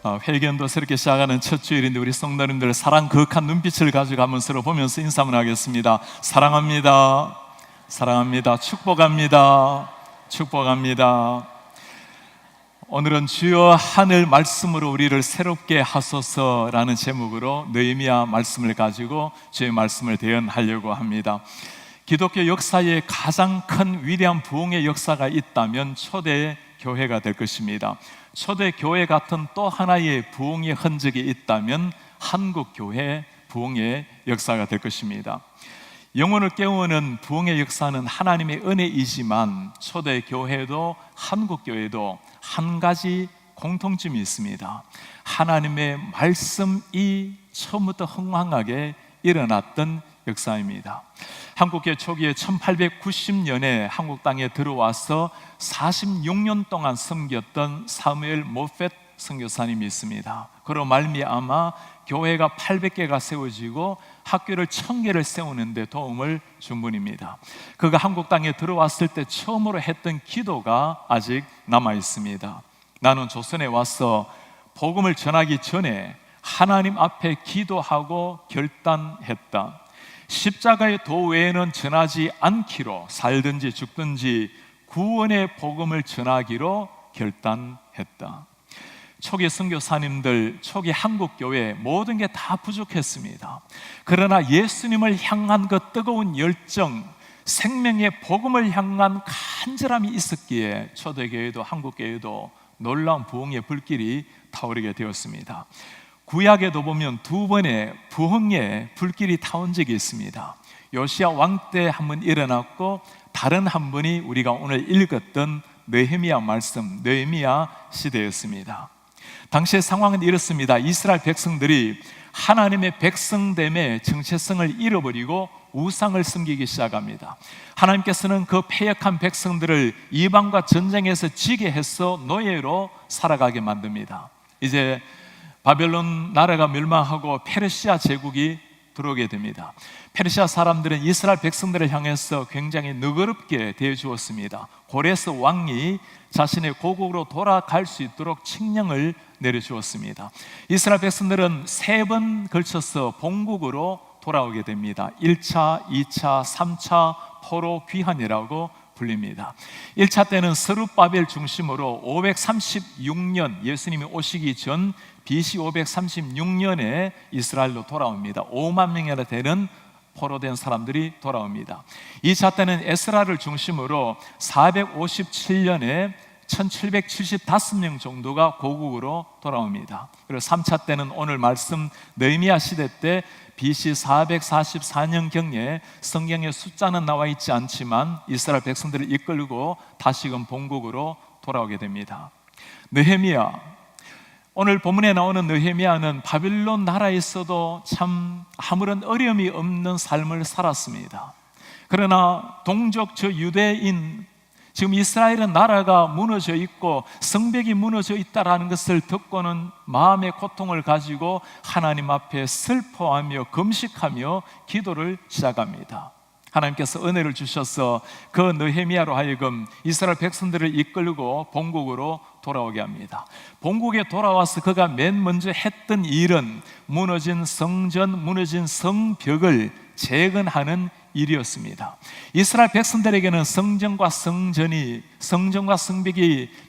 회견도 새롭게 시작하는 첫 주일인데 우리 성도님들 사랑 거룩한 눈빛을 가지고 한번 서로 보면서 인사 한번 하겠습니다. 사랑합니다. 사랑합니다. 축복합니다. 축복합니다. 오늘은 주여 하늘 말씀으로 우리를 새롭게 하소서라는 제목으로 느헤미야 말씀을 가지고 주의 말씀을 대언하려고 합니다. 기독교 역사에 가장 큰 위대한 부흥의 역사가 있다면 초대 교회가 될 것입니다. 초대 교회 같은 또 하나의 부흥의 흔적이 있다면 한국 교회 부흥의 역사가 될 것입니다. 영혼을 깨우는 부흥의 역사는 하나님의 은혜이지만 초대 교회도 한국 교회도 한 가지 공통점이 있습니다. 하나님의 말씀이 처음부터 흥황하게 일어났던 역사입니다. 한국교회 초기에 1890년에 한국 땅에 들어와서 46년 동안 섬겼던 사무엘 모펫 선교사님이 있습니다. 그로 말미암아 교회가 800개가 세워지고 학교를 1000개를 세우는데 도움을 준 분입니다. 그가 한국 땅에 들어왔을 때 처음으로 했던 기도가 아직 남아 있습니다. 나는 조선에 와서 복음을 전하기 전에 하나님 앞에 기도하고 결단했다. 십자가의 도 외에는 전하지 않기로, 살든지 죽든지 구원의 복음을 전하기로 결단했다. 초기 선교사님들, 초기 한국교회 모든 게 다 부족했습니다. 그러나 예수님을 향한 그 뜨거운 열정, 생명의 복음을 향한 간절함이 있었기에 초대교회도 한국교회도 놀라운 부흥의 불길이 타오르게 되었습니다. 구약에도 보면 두 번의 부흥의 불길이 타온 적이 있습니다. 요시야 왕 때 한 번 일어났고, 다른 한 번이 우리가 오늘 읽었던 느헤미야 말씀, 느헤미야 시대였습니다. 당시의 상황은 이렇습니다. 이스라엘 백성들이 하나님의 백성됨의 정체성을 잃어버리고 우상을 섬기기 시작합니다. 하나님께서는 그 패역한 백성들을 이방과 전쟁에서 지게 해서 노예로 살아가게 만듭니다. 이제 바벨론 나라가 멸망하고 페르시아 제국이 들어오게 됩니다. 페르시아 사람들은 이스라엘 백성들을 향해서 굉장히 너그럽게 대해주었습니다. 고레스 왕이 자신의 고국으로 돌아갈 수 있도록 칙령을 내려주었습니다. 이스라엘 백성들은 3번 걸쳐서 본국으로 돌아오게 됩니다. 1차, 2차, 3차 포로 귀환이라고 불립니다. 1차 때는 스룹바벨 중심으로 536년, 예수님이 오시기 전 BC 536년에 이스라엘로 돌아옵니다. 5만 명이나 되는 포로된 사람들이 돌아옵니다. 2차 때는 에스라를 중심으로 457년에 1775명 정도가 고국으로 돌아옵니다. 그리고 3차 때는 오늘 말씀 느헤미야 시대 때 BC 444년경에 성경의 숫자는 나와 있지 않지만 이스라엘 백성들을 이끌고 다시금 본국으로 돌아오게 됩니다. 느헤미야, 오늘 본문에 나오는 느헤미야는 바빌론 나라에서도 참 아무런 어려움이 없는 삶을 살았습니다. 그러나 동족 저 유대인, 지금 이스라엘은 나라가 무너져 있고 성벽이 무너져 있다는 것을 듣고는 마음의 고통을 가지고 하나님 앞에 슬퍼하며 금식하며 기도를 시작합니다. 하나님께서 은혜를 주셔서 그 느헤미야로 하여금 이스라엘 백성들을 이끌고 본국으로 돌아오게 합니다. 본국에 돌아와서 그가 맨 먼저 했던 일은 무너진 성전, 무너진 성벽을 재건하는 일이었습니다. 이스라엘 백성들에게는 성전과 성벽이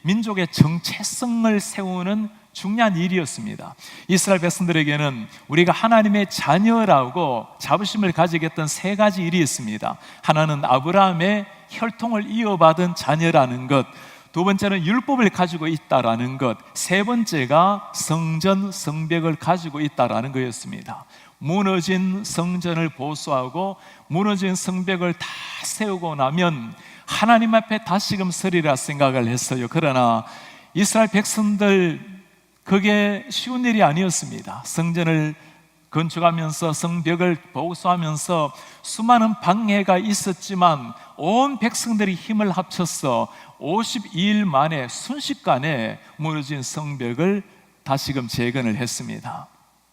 민족의 정체성을 세우는 중요한 일이었습니다. 이스라엘 백성들에게는 우리가 하나님의 자녀라고 자부심을 가지게 했던 3가지 일이 있습니다. 하나는 아브라함의 혈통을 이어받은 자녀라는 것, 두 번째는 율법을 가지고 있다라는 것, 세 번째가 성전, 성벽을 가지고 있다라는 것이었습니다. 무너진 성전을 보수하고 무너진 성벽을 다 세우고 나면 하나님 앞에 다시금 서리라 생각을 했어요. 그러나 이스라엘 백성들, 그게 쉬운 일이 아니었습니다. 성전을 건축하면서 성벽을 보수하면서 수많은 방해가 있었지만 온 백성들이 힘을 합쳐서 52일 만에 순식간에 무너진 성벽을 다시금 재건을 했습니다.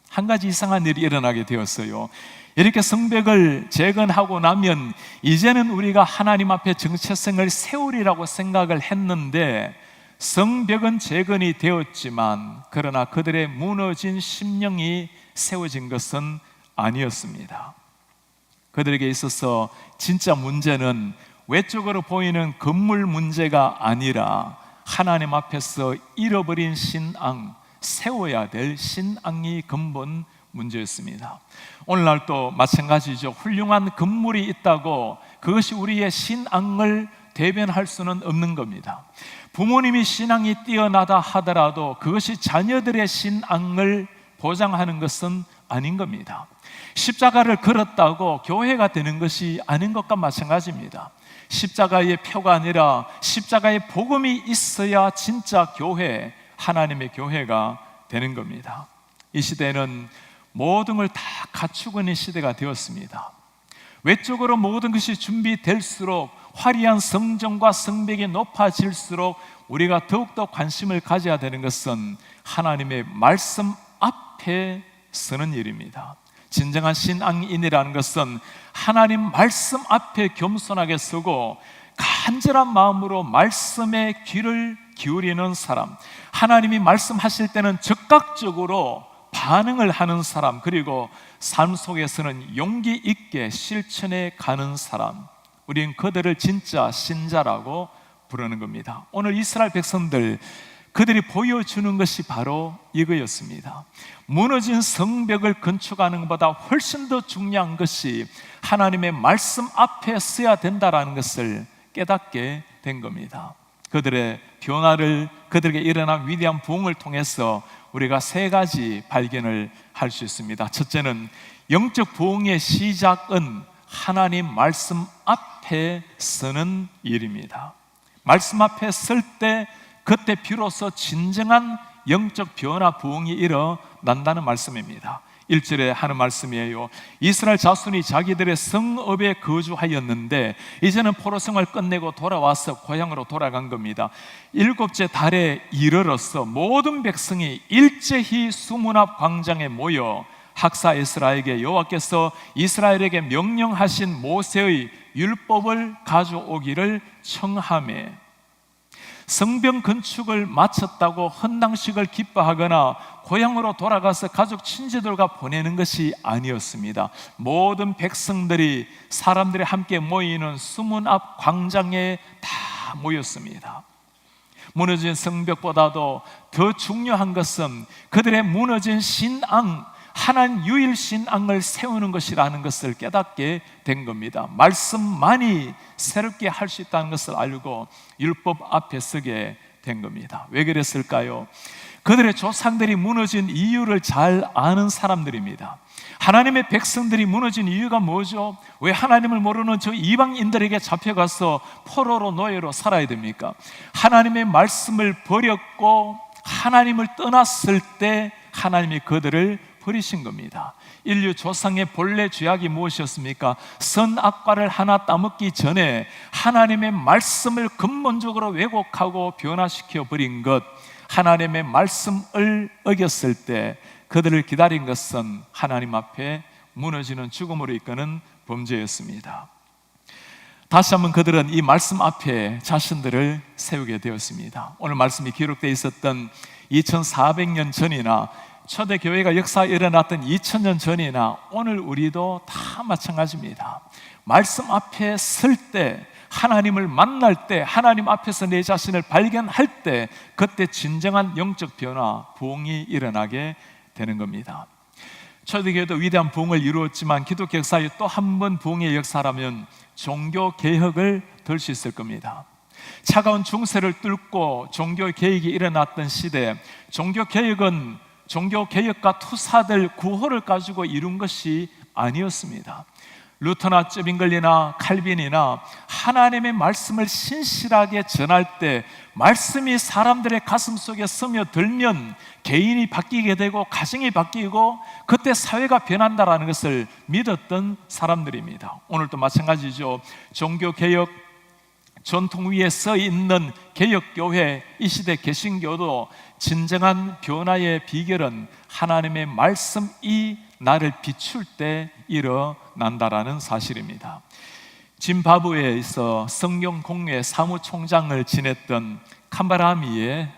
한 가지 이상한 일이 일어나게 되었어요. 이렇게 성벽을 재건하고 나면 이제는 우리가 하나님 앞에 정체성을 세우리라고 생각을 했는데 성벽은 재건이 되었지만 그러나 그들의 무너진 심령이 세워진 것은 아니었습니다. 그들에게 있어서 진짜 문제는 외적으로 보이는 건물 문제가 아니라 하나님 앞에서 잃어버린 신앙, 세워야 될 신앙이 근본 문제였습니다. 오늘날도 마찬가지죠. 훌륭한 건물이 있다고 그것이 우리의 신앙을 대변할 수는 없는 겁니다. 부모님이 신앙이 뛰어나다 하더라도 그것이 자녀들의 신앙을 보장하는 것은 아닌 겁니다. 십자가를 걸었다고 교회가 되는 것이 아닌 것과 마찬가지입니다. 십자가의 표가 아니라 십자가의 복음이 있어야 진짜 교회, 하나님의 교회가 되는 겁니다. 이 시대는 모든 걸 다 갖추고 있는 시대가 되었습니다. 외적으로 모든 것이 준비될수록 화려한 성전과 성벽이 높아질수록 우리가 더욱더 관심을 가져야 되는 것은 하나님의 말씀 앞에 서는 일입니다. 진정한 신앙인이라는 것은 하나님 말씀 앞에 겸손하게 서고 간절한 마음으로 말씀에 귀를 기울이는 사람, 하나님이 말씀하실 때는 적극적으로 반응을 하는 사람, 그리고 삶 속에서는 용기 있게 실천해 가는 사람, 우리는 그들을 진짜 신자라고 부르는 겁니다. 오늘 이스라엘 백성들, 그들이 보여주는 것이 바로 이거였습니다. 무너진 성벽을 건축하는 것보다 훨씬 더 중요한 것이 하나님의 말씀 앞에 서야 된다는 것을 깨닫게 된 겁니다. 그들의 변화를, 그들에게 일어난 위대한 부흥을 통해서 우리가 세 가지 발견을 할 수 있습니다. 첫째는 영적 부흥의 시작은 하나님 말씀 앞에 서는 일입니다. 말씀 앞에 설 때 그때 비로소 진정한 영적 변화 부흥이 일어난다는 말씀입니다. 1절에 하는 말씀이에요. 이스라엘 자손이 자기들의 성읍에 거주하였는데 이제는 포로생활 끝내고 돌아와서 고향으로 돌아간 겁니다. 7째 달에 이르러서 모든 백성이 일제히 수문 앞 광장에 모여 학사 에스라에게 여호와께서 이스라엘에게 명령하신 모세의 율법을 가져오기를 청하매, 성벽 건축을 마쳤다고 헌당식을 기뻐하거나 고향으로 돌아가서 가족 친지들과 보내는 것이 아니었습니다. 모든 백성들이, 사람들이 함께 모이는 수문 앞 광장에 다 모였습니다. 무너진 성벽보다도 더 중요한 것은 그들의 무너진 신앙, 하나님 유일 신앙을 세우는 것이라는 것을 깨닫게 된 겁니다. 말씀만이 새롭게 할 수 있다는 것을 알고 율법 앞에 서게 된 겁니다. 왜 그랬을까요? 그들의 조상들이 무너진 이유를 잘 아는 사람들입니다. 하나님의 백성들이 무너진 이유가 뭐죠? 왜 하나님을 모르는 저 이방인들에게 잡혀가서 포로로 노예로 살아야 됩니까? 하나님의 말씀을 버렸고 하나님을 떠났을 때 하나님이 그들을 버리신 겁니다. 인류 조상의 본래 죄악이 무엇이었습니까? 선악과를 하나 따먹기 전에 하나님의 말씀을 근본적으로 왜곡하고 변화시켜 버린 것, 하나님의 말씀을 어겼을 때 그들을 기다린 것은 하나님 앞에 무너지는 죽음으로 이끄는 범죄였습니다. 다시 한번 그들은 이 말씀 앞에 자신들을 세우게 되었습니다. 오늘 말씀이 기록되어 있었던 2400년 전이나 초대교회가 역사에 일어났던 2000년 전이나 오늘 우리도 다 마찬가지입니다. 말씀 앞에 설 때, 하나님을 만날 때, 하나님 앞에서 내 자신을 발견할 때, 그때 진정한 영적 변화, 부흥이 일어나게 되는 겁니다. 초대교회도 위대한 부흥을 이루었지만 기독교 역사에 또 한 번 부흥의 역사라면 종교개혁을 들 수 있을 겁니다. 차가운 중세를 뚫고 종교개혁이 일어났던 시대, 종교개혁과 투사들 구호를 가지고 이룬 것이 아니었습니다. 루터나 쯔빙글리나 칼빈이나 하나님의 말씀을 신실하게 전할 때 말씀이 사람들의 가슴 속에 스며들면 개인이 바뀌게 되고 가정이 바뀌고 그때 사회가 변한다라는 것을 믿었던 사람들입니다. 오늘도 마찬가지죠. 종교개혁 전통 위에 서 있는 개혁교회, 이 시대 개신교도 진정한 변화의 비결은 하나님의 말씀이 나를 비출 때 일어난다라는 사실입니다. 짐바브웨에 있어 성경 공회 사무총장을 지냈던 캄바라미의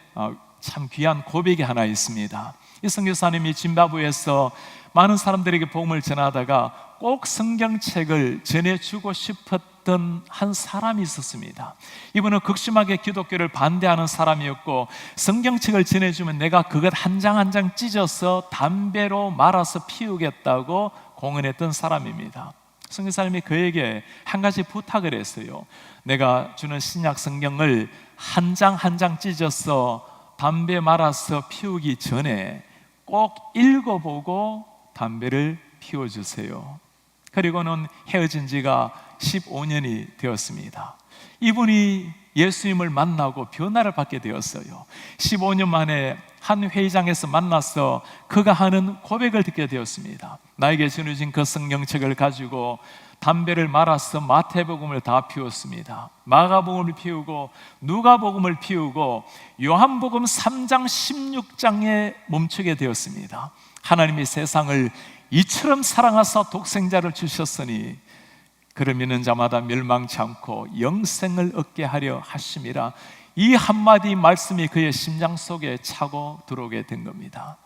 참 귀한 고백이 하나 있습니다. 이 선교사님이 짐바브웨에서 많은 사람들에게 복음을 전하다가 꼭 성경책을 전해주고 싶었던 한 사람이 있었습니다. 이분은 극심하게 기독교를 반대하는 사람이었고, 성경책을 전해주면 내가 그것 한 장 한 장 찢어서 담배로 말아서 피우겠다고 공언했던 사람입니다. 선교사님이 그에게 한 가지 부탁을 했어요. 내가 주는 신약 성경을 한 장 한 장 찢어서 담배 말아서 피우기 전에 꼭 읽어보고 담배를 피워주세요. 그리고는 헤어진 지가 15년이 되었습니다. 이분이 예수님을 만나고 변화를 받게 되었어요. 15년 만에 한 회의장에서 만나서 그가 하는 고백을 듣게 되었습니다. 나에게 전해진 그 성경책을 가지고 담배를 말아서 마태복음을 다 피웠습니다. 마가복음을 피우고 누가복음을 피우고 요한복음 3장 16장에 멈추게 되었습니다. 하나님이 세상을 이처럼 사랑하사 독생자를 주셨으니 그를 믿는 자마다 멸망치 않고 영생을 얻게 하려 하심이라. 이 한마디 말씀이 그의 심장 속에 차고 들어오게 된 겁니다.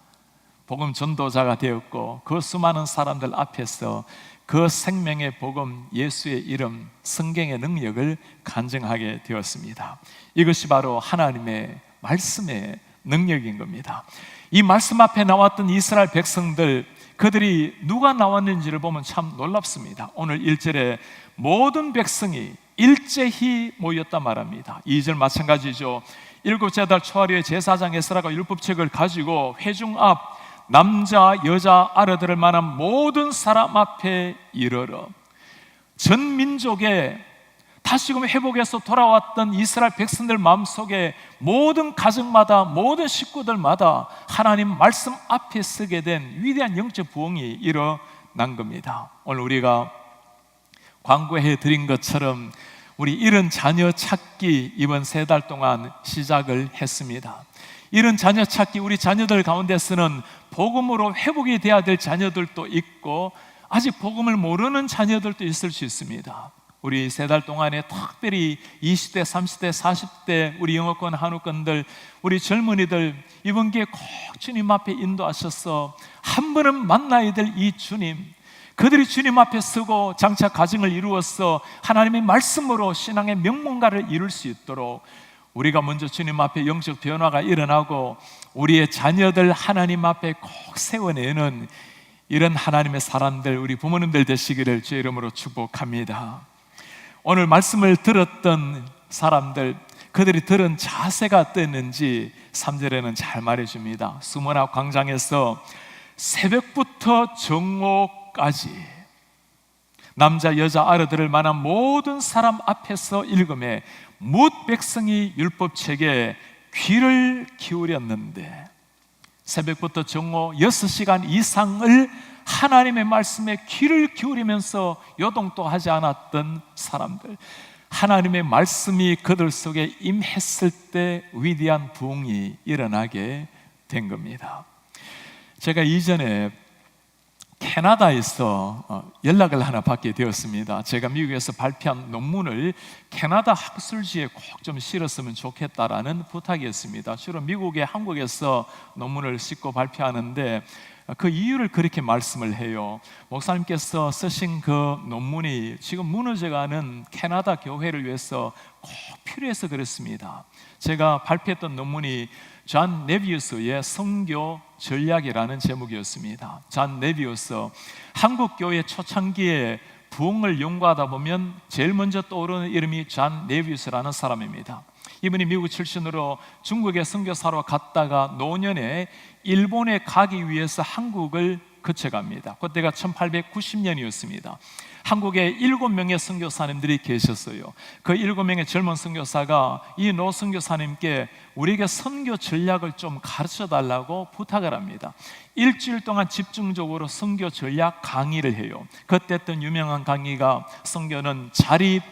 복음 전도자가 되었고, 그 수많은 사람들 앞에서 그 생명의 복음, 예수의 이름, 성경의 능력을 간증하게 되었습니다. 이것이 바로 하나님의 말씀의 능력인 겁니다. 이 말씀 앞에 나왔던 이스라엘 백성들, 그들이 누가 나왔는지를 보면 참 놀랍습니다. 오늘 1절에 모든 백성이 일제히 모였다 말합니다. 2절 마찬가지죠. 일곱째 달 초하루에 제사장 에스라가 율법책을 가지고 회중 앞 남자 여자 알아들을 만한 모든 사람 앞에 이르러, 전 민족의 다시금 회복해서 돌아왔던 이스라엘 백성들 마음속에 모든 가정마다 모든 식구들마다 하나님 말씀 앞에 서게 된 위대한 영적 부흥이 일어난 겁니다. 오늘 우리가 광고해 드린 것처럼 우리 이런 자녀 찾기 이번 3달 동안 시작을 했습니다. 이런 자녀 찾기, 우리 자녀들 가운데서는 복음으로 회복이 돼야 될 자녀들도 있고 아직 복음을 모르는 자녀들도 있을 수 있습니다. 우리 3달 동안에 특별히 20대, 30대, 40대 우리 영어권, 한우권들, 우리 젊은이들 이번 기회에 꼭 주님 앞에 인도하셔서 한 번은 만나야 될 이 주님, 그들이 주님 앞에 서고 장차 가정을 이루어서 하나님의 말씀으로 신앙의 명문가를 이룰 수 있도록 우리가 먼저 주님 앞에 영적 변화가 일어나고 우리의 자녀들 하나님 앞에 꼭 세워내는 이런 하나님의 사람들, 우리 부모님들 되시기를 주의 이름으로 축복합니다. 오늘 말씀을 들었던 사람들, 그들이 들은 자세가 어땠는지 3절에는 잘 말해줍니다. 수문학 광장에서 새벽부터 정오까지 남자 여자 알아들을 만한 모든 사람 앞에서 읽음에 뭇 백성이 율법책에 귀를 기울였는데, 새벽부터 정오 6시간 이상을 하나님의 말씀에 귀를 기울이면서 요동도 하지 않았던 사람들, 하나님의 말씀이 그들 속에 임했을 때 위대한 부흥이 일어나게 된 겁니다. 제가 이전에 캐나다에서 연락을 하나 받게 되었습니다. 제가 미국에서 발표한 논문을 캐나다 학술지에 꼭 좀 실었으면 좋겠다라는 부탁이었습니다. 주로 미국에 한국에서 논문을 싣고 발표하는데 그 이유를 그렇게 말씀을 해요. 목사님께서 쓰신 그 논문이 지금 무너져가는 캐나다 교회를 위해서 꼭 필요해서 그렇습니다. 제가 발표했던 논문이 존 네비우스의 선교 전략이라는 제목이었습니다. 존 네비우스, 한국 교회 초창기에 부흥을 연구하다 보면 제일 먼저 떠오르는 이름이 존 네비우스라는 사람입니다. 이분이 미국 출신으로 중국에 선교사로 갔다가 노년에 일본에 가기 위해서 한국을 거쳐갑니다. 그때가 1890년이었습니다. 한국에 7명의 선교사님들이 계셨어요. 그 7명의 젊은 선교사가 이 노 선교사님께 우리에게 선교 전략을 좀 가르쳐 달라고 부탁을 합니다. 일주일 동안 집중적으로 선교 전략 강의를 해요. 그때 했던 유명한 강의가 선교는 자립,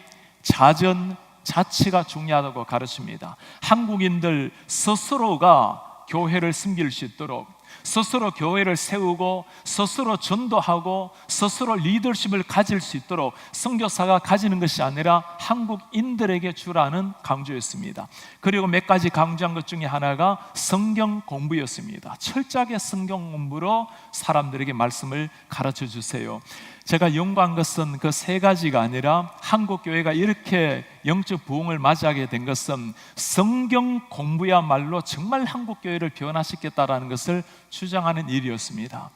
자전, 자치가 중요하다고 가르칩니다. 한국인들 스스로가 교회를 섬길 수 있도록 스스로 교회를 세우고 스스로 전도하고 스스로 리더십을 가질 수 있도록 선교사가 가지는 것이 아니라 한국인들에게 주라는 강조였습니다. 그리고 몇 가지 강조한 것 중에 하나가 성경 공부였습니다. 철저하게 성경 공부로 사람들에게 말씀을 가르쳐 주세요. 제가 연구한 것은 그 세 가지가 아니라 한국교회가 이렇게 영적 부흥을 맞이하게 된 것은 성경 공부야말로 정말 한국교회를 변화시켰다라는 것을 주장하는 일이었습니다.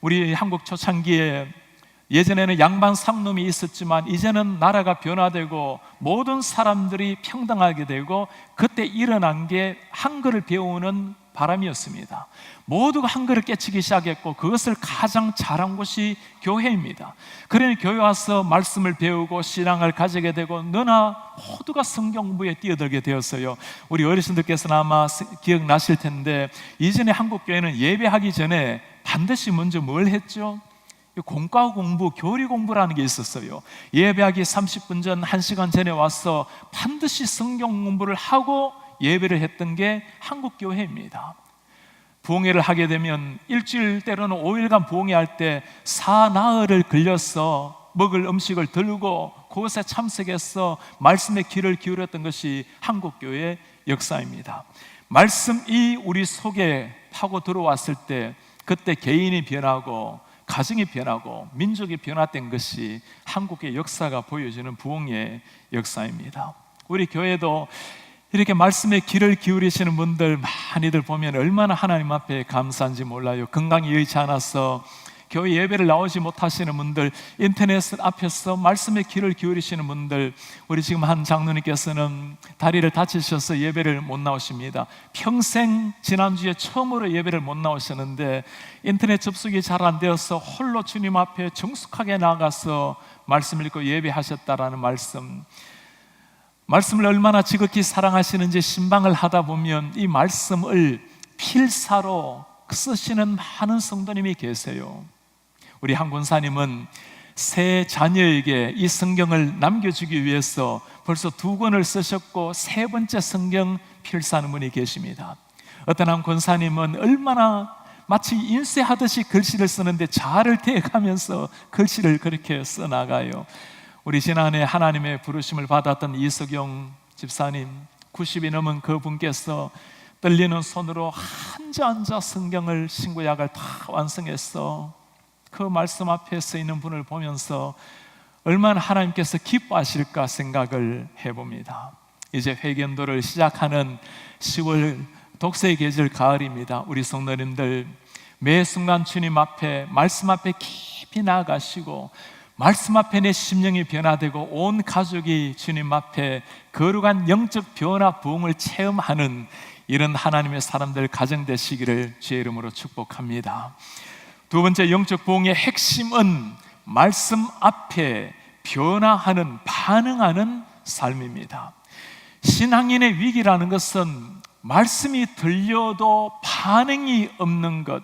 우리 한국 초창기에 예전에는 양반 상놈이 있었지만 이제는 나라가 변화되고 모든 사람들이 평등하게 되고 그때 일어난 게 한글을 배우는 바람이었습니다. 모두가 한글을 깨치기 시작했고 그것을 가장 잘한 곳이 교회입니다. 그러니 교회 와서 말씀을 배우고 신앙을 가지게 되고 너나 모두가 성경 공부에 뛰어들게 되었어요. 우리 어르신들께서는 아마 기억나실 텐데 이전에 한국교회는 예배하기 전에 반드시 먼저 뭘 했죠? 공과 공부, 교리 공부라는 게 있었어요. 예배하기 30분 전, 1시간 전에 와서 반드시 성경 공부를 하고 예배를 했던 게 한국교회입니다. 부흥회를 하게 되면 일주일 때로는 5일간 부흥회할 때 사나흘을 걸려서 먹을 음식을 들고 그것에 참석해서 말씀의 귀를 기울였던 것이 한국교회의 역사입니다. 말씀이 우리 속에 파고 들어왔을 때 그때 개인이 변하고 가정이 변하고 민족이 변화된 것이 한국의 역사가 보여주는 부흥의 역사입니다. 우리 교회도 이렇게 말씀에 귀를 기울이시는 분들 많이들 보면 얼마나 하나님 앞에 감사한지 몰라요. 건강이 여의치 않아서 교회 예배를 나오지 못하시는 분들, 인터넷 앞에서 말씀에 귀를 기울이시는 분들, 우리 지금 한 장로님께서는 다리를 다치셔서 예배를 못 나오십니다. 평생 지난주에 처음으로 예배를 못 나오셨는데 인터넷 접속이 잘 안 되어서 홀로 주님 앞에 정숙하게 나가서 말씀을 읽고 예배하셨다라는 말씀을 얼마나 지극히 사랑하시는지 신방을 하다 보면 이 말씀을 필사로 쓰시는 많은 성도님이 계세요. 우리 한 권사님은 세 자녀에게 이 성경을 남겨주기 위해서 벌써 2권을 쓰셨고 3번째 성경 필사하는 분이 계십니다. 어떤 한 권사님은 얼마나 마치 인쇄하듯이 글씨를 쓰는데 자아를 태워가면서 글씨를 그렇게 써나가요. 우리 지난해 하나님의 부르심을 받았던 이석영 집사님 90이 넘은 그 분께서 떨리는 손으로 한자 성경을 신구약을 다 완성했어. 그 말씀 앞에 서 있는 분을 보면서 얼마나 하나님께서 기뻐하실까 생각을 해봅니다. 이제 회견도를 시작하는 10월 독서의 계절 가을입니다. 우리 성도님들 매 순간 주님 앞에 말씀 앞에 깊이 나아가시고 말씀 앞에 내 심령이 변화되고 온 가족이 주님 앞에 거룩한 영적 변화 부흥을 체험하는 이런 하나님의 사람들 가정 되시기를 주의 이름으로 축복합니다. 두 번째 영적 부흥의 핵심은 말씀 앞에 변화하는 반응하는 삶입니다. 신앙인의 위기라는 것은 말씀이 들려도 반응이 없는 것,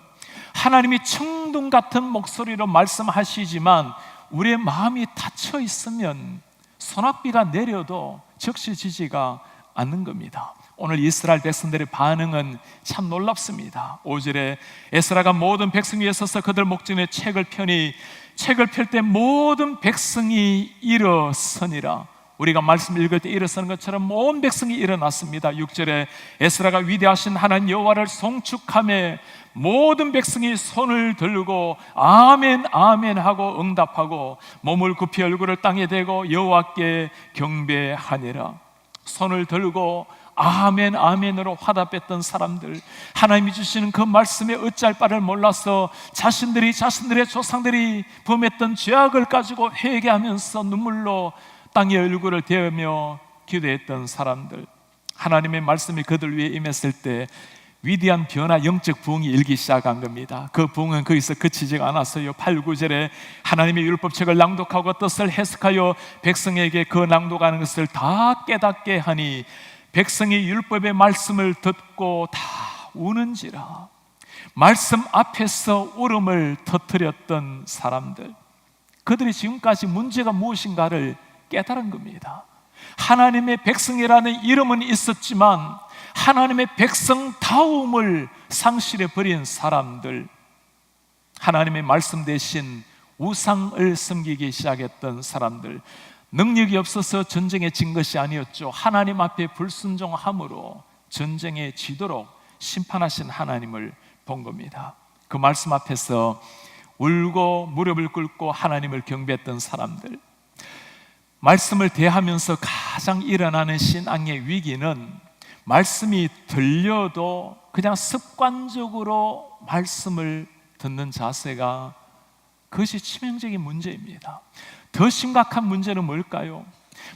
하나님이 청동 같은 목소리로 말씀하시지만 우리의 마음이 닫혀 있으면 소낙비가 내려도 적시지지가 않는 겁니다. 오늘 이스라엘 백성들의 반응은 참 놀랍습니다. 5절에 에스라가 모든 백성 위에 서서 그들 목전에 책을 펴니 책을 펼 때 모든 백성이 일어서니라. 우리가 말씀 읽을 때 일어서는 것처럼 온 백성이 일어났습니다. 6절에 에스라가 위대하신 하나님 여호와를 송축하며 모든 백성이 손을 들고 아멘 아멘 하고 응답하고 몸을 굽히 얼굴을 땅에 대고 여호와께 경배하니라. 손을 들고 아멘 아멘으로 화답했던 사람들, 하나님이 주시는 그 말씀에 어찌할 바를 몰라서 자신들의 조상들이 범했던 죄악을 가지고 회개하면서 눈물로 땅에 얼굴을 대며 기도했던 사람들, 하나님의 말씀이 그들 위에 임했을 때 위대한 변화, 영적 부흥이 일기 시작한 겁니다. 그 부흥은 거기서 그치지가 않았어요. 8, 9절에 하나님의 율법책을 낭독하고 뜻을 해석하여 백성에게 그 낭독하는 것을 다 깨닫게 하니 백성이 율법의 말씀을 듣고 다 우는지라. 말씀 앞에서 울음을 터뜨렸던 사람들, 그들이 지금까지 문제가 무엇인가를 깨달은 겁니다. 하나님의 백성이라는 이름은 있었지만 하나님의 백성다움을 상실해버린 사람들, 하나님의 말씀 대신 우상을 섬기기 시작했던 사람들, 능력이 없어서 전쟁에 진 것이 아니었죠. 하나님 앞에 불순종함으로 전쟁에 지도록 심판하신 하나님을 본 겁니다. 그 말씀 앞에서 울고 무릎을 꿇고 하나님을 경배했던 사람들, 말씀을 대하면서 가장 일어나는 신앙의 위기는 말씀이 들려도 그냥 습관적으로 말씀을 듣는 자세가, 그것이 치명적인 문제입니다. 더 심각한 문제는 뭘까요?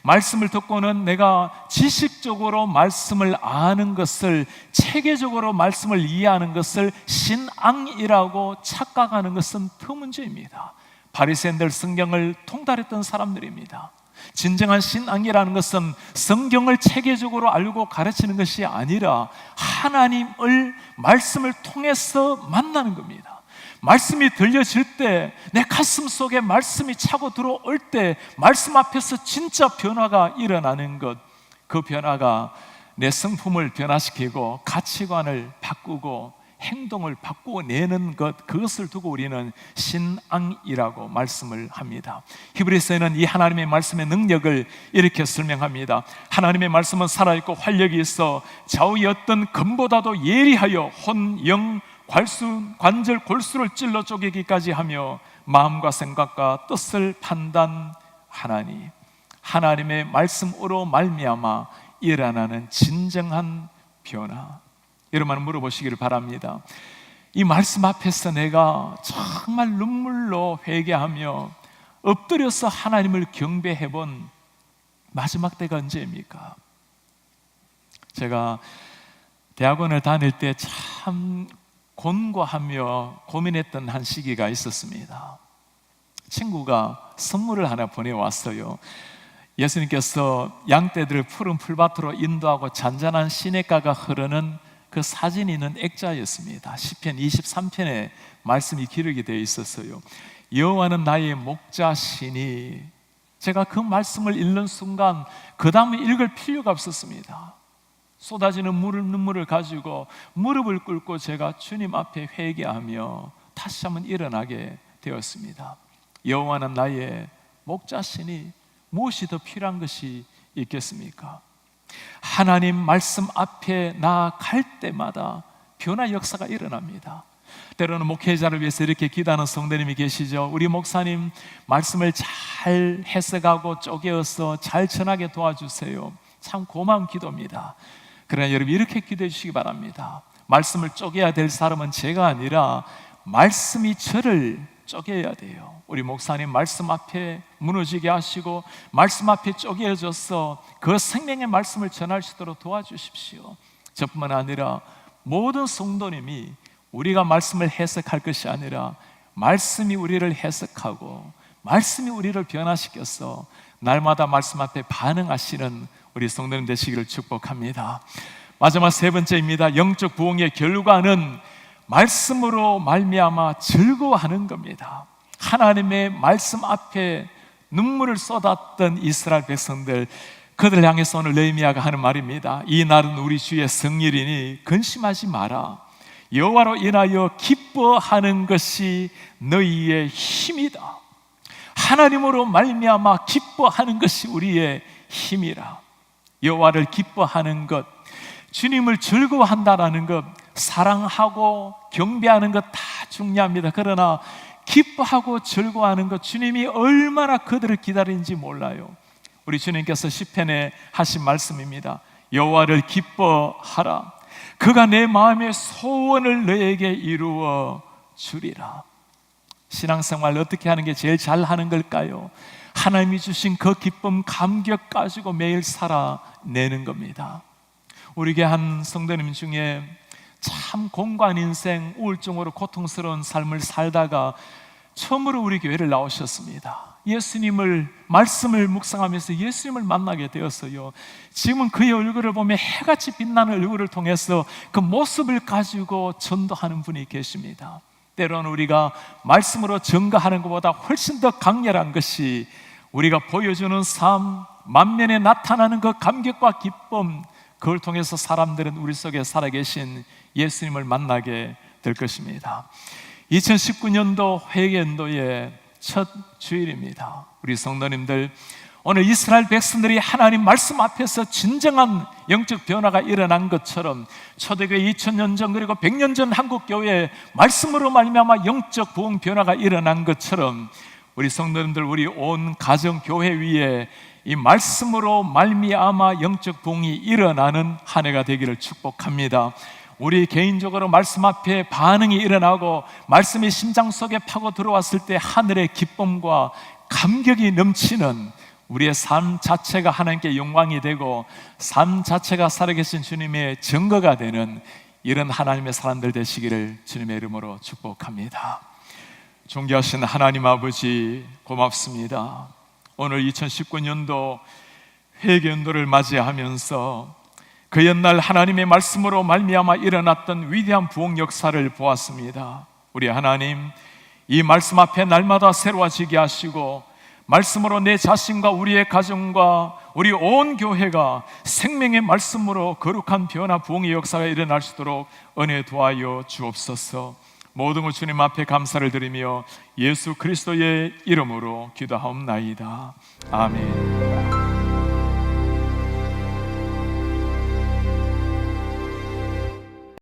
말씀을 듣고는 내가 지식적으로 말씀을 아는 것을, 체계적으로 말씀을 이해하는 것을 신앙이라고 착각하는 것은 더 문제입니다. 바리새인들 성경을 통달했던 사람들입니다. 진정한 신앙이라는 것은 성경을 체계적으로 알고 가르치는 것이 아니라 하나님을 말씀을 통해서 만나는 겁니다. 말씀이 들려질 때, 내 가슴 속에 말씀이 차고 들어올 때 말씀 앞에서 진짜 변화가 일어나는 것, 그 변화가 내 성품을 변화시키고 가치관을 바꾸고 행동을 바꾸어내는 것, 그것을 두고 우리는 신앙이라고 말씀을 합니다. 히브리서에는 이 하나님의 말씀의 능력을 이렇게 설명합니다. 하나님의 말씀은 살아있고 활력이 있어 좌우의 어떤 검보다도 예리하여 혼, 영, 관절, 골수를 찔러 쪼개기까지 하며 마음과 생각과 뜻을 판단하나니, 하나님의 말씀으로 말미암아 일어나는 진정한 변화. 여러분 물어보시기를 바랍니다. 이 말씀 앞에서 내가 정말 눈물로 회개하며 엎드려서 하나님을 경배해본 마지막 때가 언제입니까? 제가 대학원을 다닐 때 참 곤고하며 고민했던 한 시기가 있었습니다. 친구가 선물을 하나 보내왔어요. 예수님께서 양떼들을 푸른 풀밭으로 인도하고 잔잔한 시냇가가 흐르는 그 사진이 있는 액자였습니다. 시편 23편에 말씀이 기록이 되어 있었어요. 여호와는 나의 목자시니. 제가 그 말씀을 읽는 순간 그 다음에 읽을 필요가 없었습니다. 쏟아지는 눈물을 가지고 무릎을 꿇고 제가 주님 앞에 회개하며 다시 한번 일어나게 되었습니다. 여호와는 나의 목자시니 무엇이 더 필요한 것이 있겠습니까? 하나님 말씀 앞에 나아갈 때마다 변화 역사가 일어납니다. 때로는 목회자를 위해서 이렇게 기도하는 성도님이 계시죠. 우리 목사님 말씀을 잘 해석하고 쪼개어서 잘 전하게 도와주세요. 참 고마운 기도입니다. 그러나 여러분 이렇게 기도해 주시기 바랍니다. 말씀을 쪼개야 될 사람은 제가 아니라 말씀이 저를 쪼개야 돼요. 우리 목사님 말씀 앞에 무너지게 하시고 말씀 앞에 쪼개져서 그 생명의 말씀을 전할 수 있도록 도와주십시오. 저뿐만 아니라 모든 성도님이 우리가 말씀을 해석할 것이 아니라 말씀이 우리를 해석하고 말씀이 우리를 변화시켜서 날마다 말씀 앞에 반응하시는 우리 성도님 되시기를 축복합니다. 마지막 세 번째입니다. 영적 부흥의 결과는 말씀으로 말미암아 즐거워하는 겁니다. 하나님의 말씀 앞에 눈물을 쏟았던 이스라엘 백성들, 그들을 향해서 오늘 느헤미야가 하는 말입니다. 이 날은 우리 주의 성일이니 근심하지 마라. 여호와로 인하여 기뻐하는 것이 너희의 힘이다. 하나님으로 말미암아 기뻐하는 것이 우리의 힘이라. 여호와를 기뻐하는 것, 주님을 즐거워한다라는 것, 사랑하고 경배하는 것 다 중요합니다. 그러나 기뻐하고 즐거워하는 것, 주님이 얼마나 그들을 기다리는지 몰라요. 우리 주님께서 시편에 하신 말씀입니다. 여호와를 기뻐하라. 그가 내 마음의 소원을 너에게 이루어 주리라. 신앙생활 어떻게 하는 게 제일 잘하는 걸까요? 하나님이 주신 그 기쁨, 감격 가지고 매일 살아내는 겁니다. 우리 교회 한 성도님 중에 참 공고한 인생, 우울증으로 고통스러운 삶을 살다가 처음으로 우리 교회를 나오셨습니다. 예수님을, 말씀을 묵상하면서 예수님을 만나게 되었어요. 지금은 그의 얼굴을 보면 해같이 빛나는 얼굴을 통해서 그 모습을 가지고 전도하는 분이 계십니다. 때로는 우리가 말씀으로 증거하는 것보다 훨씬 더 강렬한 것이 우리가 보여주는 삶, 만면에 나타나는 그 감격과 기쁨, 그걸 통해서 사람들은 우리 속에 살아계신 예수님을 만나게 될 것입니다. 2019년도 회개연도의 첫 주일입니다. 우리 성도님들, 오늘 이스라엘 백성들이 하나님 말씀 앞에서 진정한 영적 변화가 일어난 것처럼 초대교회 2000년 전 그리고 100년 전 한국교회에 말씀으로 말미암아 영적 부흥 변화가 일어난 것처럼 우리 성도님들, 우리 온 가정 교회 위에 이 말씀으로 말미암아 영적 부흥이 일어나는 한 해가 되기를 축복합니다. 우리 개인적으로 말씀 앞에 반응이 일어나고 말씀이 심장 속에 파고 들어왔을 때 하늘의 기쁨과 감격이 넘치는 우리의 삶 자체가 하나님께 영광이 되고 삶 자체가 살아계신 주님의 증거가 되는 이런 하나님의 사람들 되시기를 주님의 이름으로 축복합니다. 존귀하신 하나님 아버지, 고맙습니다. 오늘 2019년도 회개연도를 맞이하면서 그 옛날 하나님의 말씀으로 말미암아 일어났던 위대한 부흥 역사를 보았습니다. 우리 하나님, 이 말씀 앞에 날마다 새로워지게 하시고 말씀으로 내 자신과 우리의 가정과 우리 온 교회가 생명의 말씀으로 거룩한 변화 부흥의 역사가 일어날 수 있도록 은혜 도하여 주옵소서. 모든 것 주님 앞에 감사를 드리며 예수 그리스도의 이름으로 기도하옵나이다. 아멘.